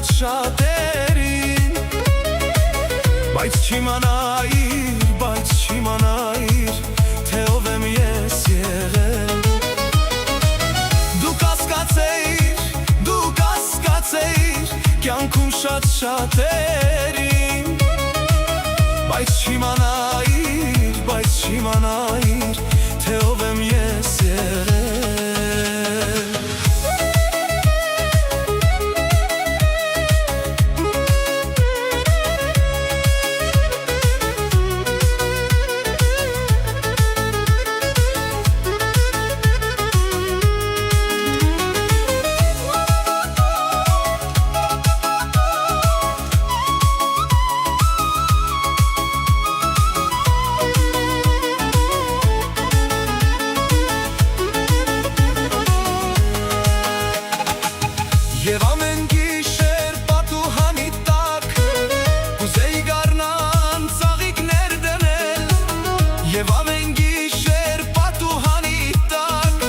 շատերին, բայց չիմանայիր, թե ով եմ ես եղել։ Դու կասկածեիր կյանքում շատ շատերին, բայց չիմանայիր, թե ով եմ ես եղել։ Եվ ամեն գիշեր պատուհանի տակ կուզեի գարնան ծաղիկներ դնել, Եվ ամեն գիշեր պատուհանի տակ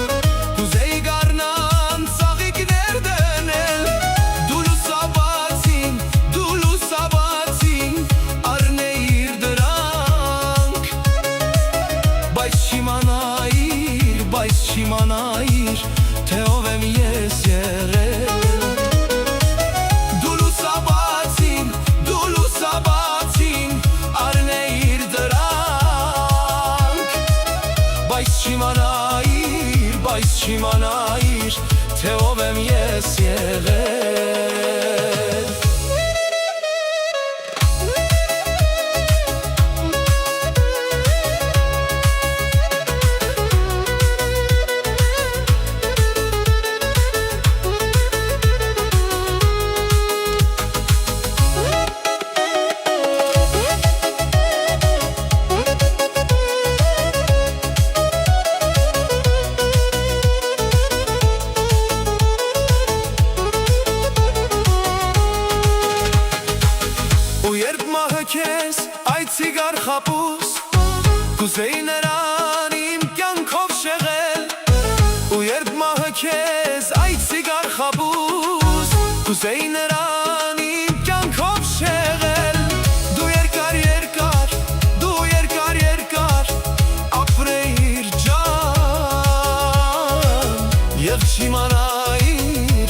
կուզեի գարնան ծաղիկներ դնել։ Դու լուսաբացին առնեիր դրանք, բայց չիմանայիր, թե ով եմ ես եղել։ Բայց չիմանայիր, թե ով եմ ես եղել։ Ու երբ մահը քեզ այցիգար խապուս, կուզեի նրան իմ կյանքով շեղել։ Ու երբ մահը քեզ այցիգար խապուս, կուզեի նրան իմ կյանքով շեղել։ Դու երկար ապրեիր ջան, Եվ չիմանայիր,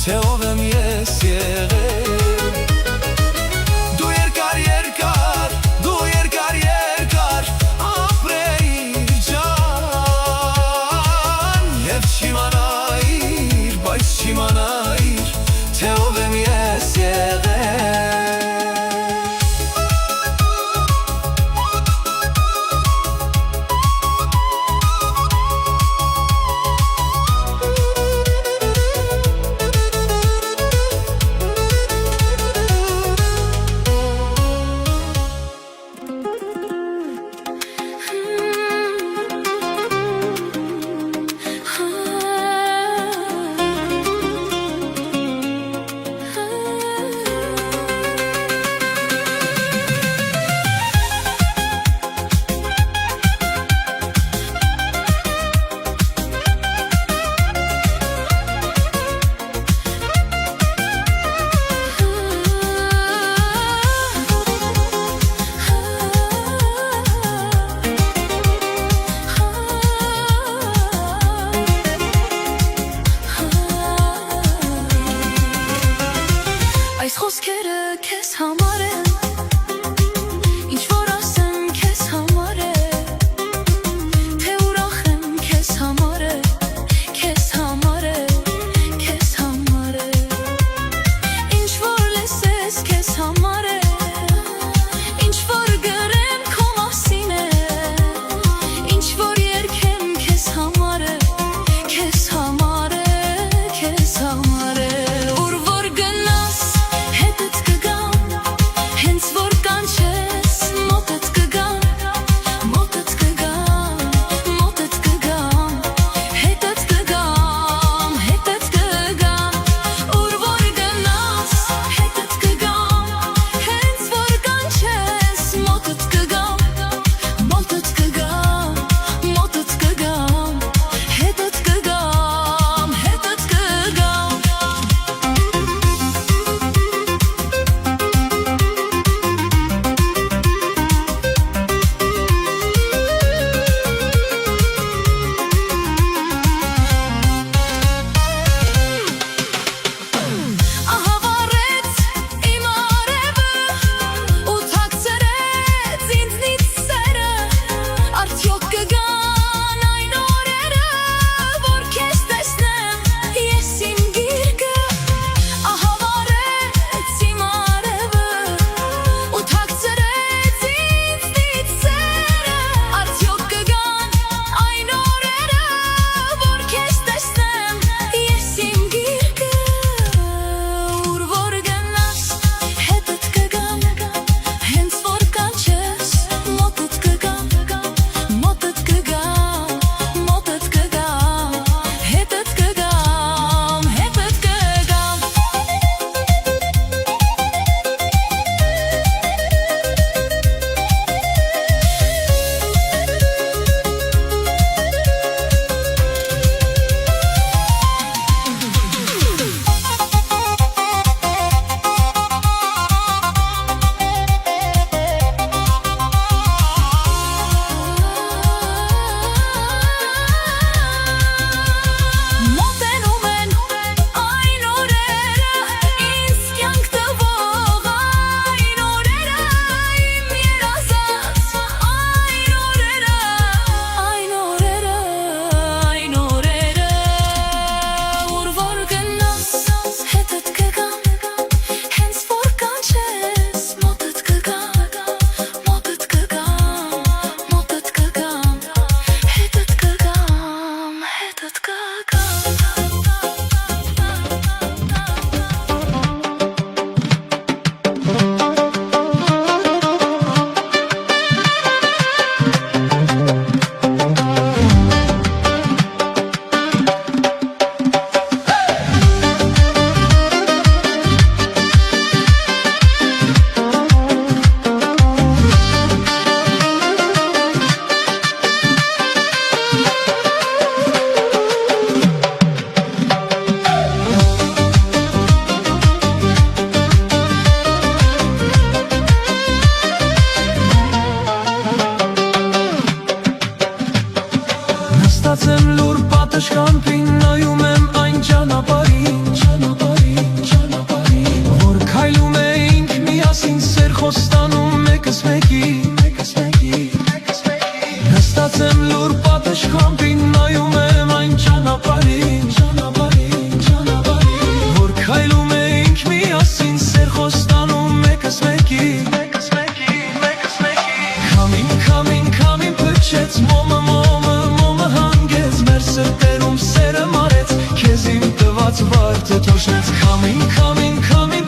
թե ով եմ ես եղել։ Չիմանայիր, պատշգամբին նայում եմ այն ճանապարհին, որ քայլում էինք միասին սեր խոստանում մեկս մեկի։ Նստած եմ լուր պատշգամբին նայում եմ այն ճանապարհին, որ քայլում էինք միասին սեր խոստանում մեկս մեկի։ Քամին փչեց մոմը հանգեց մեր սրտերում սերը մարեց, քեզ իմ տված վարդը թոշնեց։ Քամին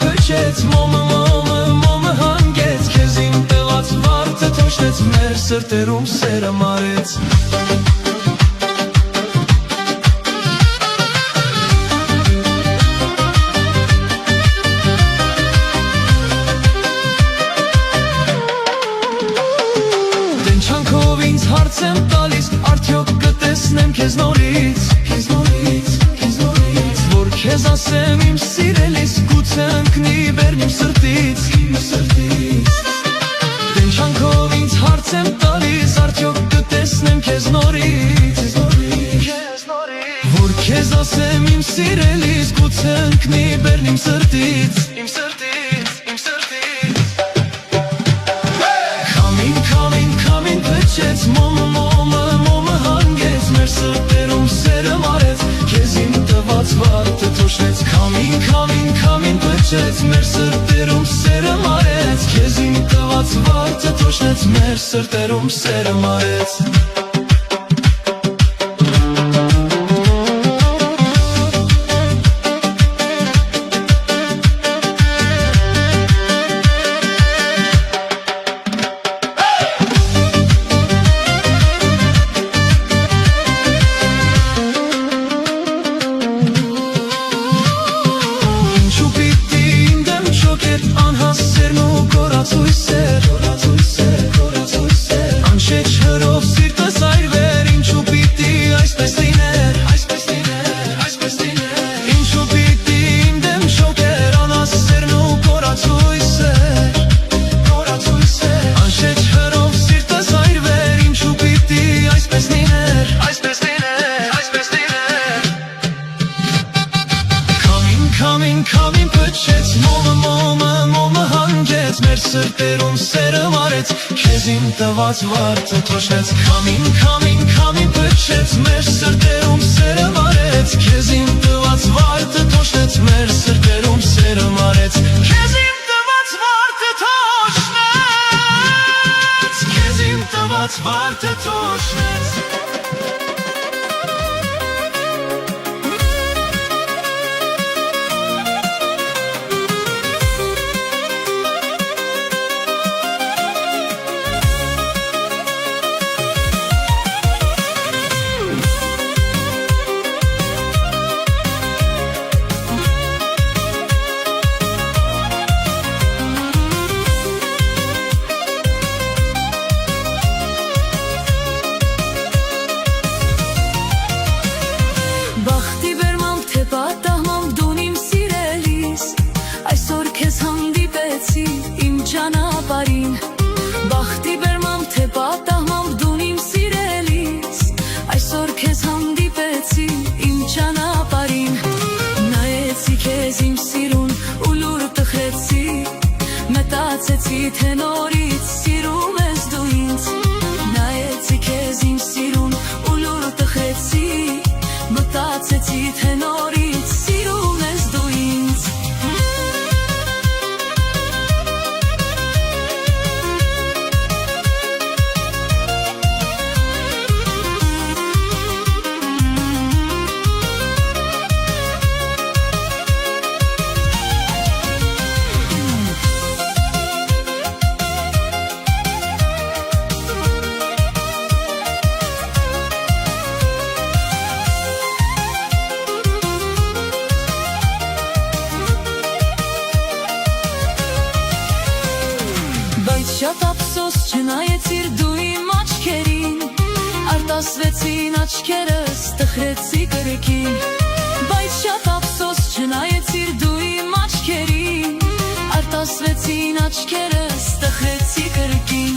փչեց մոմը հանգեց, քեզ իմ տված վարդը թոշնեց, մեր սրտերում սերը մարեց։ Դենչանքով ինձ հարց եմ տալիս, արդյոք կտեսնեմ քեզ նորից, որ քեզ ասեմ իմ սիրելիս, գուցե ընկնի բերն իմ սրտից։ Դենչանքով ինձ հարց եմ տալիս, արդյոք կտեսնեմ քեզ նորից, որ քեզ ասեմ իմ սիրելիս, գուցե ընկնի բերն իմ սրտից։ Քամին փչեց մոմը հանգեց, մեր սրտերում սերը մարեց, քեզ իմ տված վարդը թոշնեց։ Քամին փչեց մեր սրտերում սերը մարեց, քեզ իմ տված վարդը թոշնեց, մեր սրտերում սերը մարեց։ Անշեջ հրով սիրտս այրվեր, ինչու պիտի այսպես լիներ, ինչու պիտի իմ դեմ շոկեր անհասերն ու կորացույսեր, անշեջ հրով սիրտս այրվեր, ինչու պիտի այսպես լիներ, Քամին փչեց մոմը հանգեց, մեր սրտերում սերը մարեց, քեզ իմ տված վարդը թոշնեց։ Քամին փչեց մեր սրտերում սերը մարեց, քեզ իմ տված վարդը թոշնեց, մեր սրտերում սերը մարեց, քեզ իմ տված վարդը թոշնեց, քեզ իմ տված վարդը թոշնեց։ Բախտի բերմամբ թե պատահմամբ դուն իմ սիրելիս, այսօր քեզ հանդիպեցի իմ ճանապարհին, նայեցի քեզ իմ սիրուն ու լուր տխրեցի, մտածեցի թե նորից սիրում ես դու ինձ, նայեցի քեզ իմ սիրուն ու լուր տխրեցի, մտածեցի թե նորից սիրում ես դու ինձ։ Շատ ափսոս չնայեցիր դու իմ աչքերին, արտասվեցին աչքերս, տխրեցի կրկին, բայց շատ ափսոս չնայեցիր դու իմ աչքերին, արտասվեցին աչքերս, տխրեցի կրկին։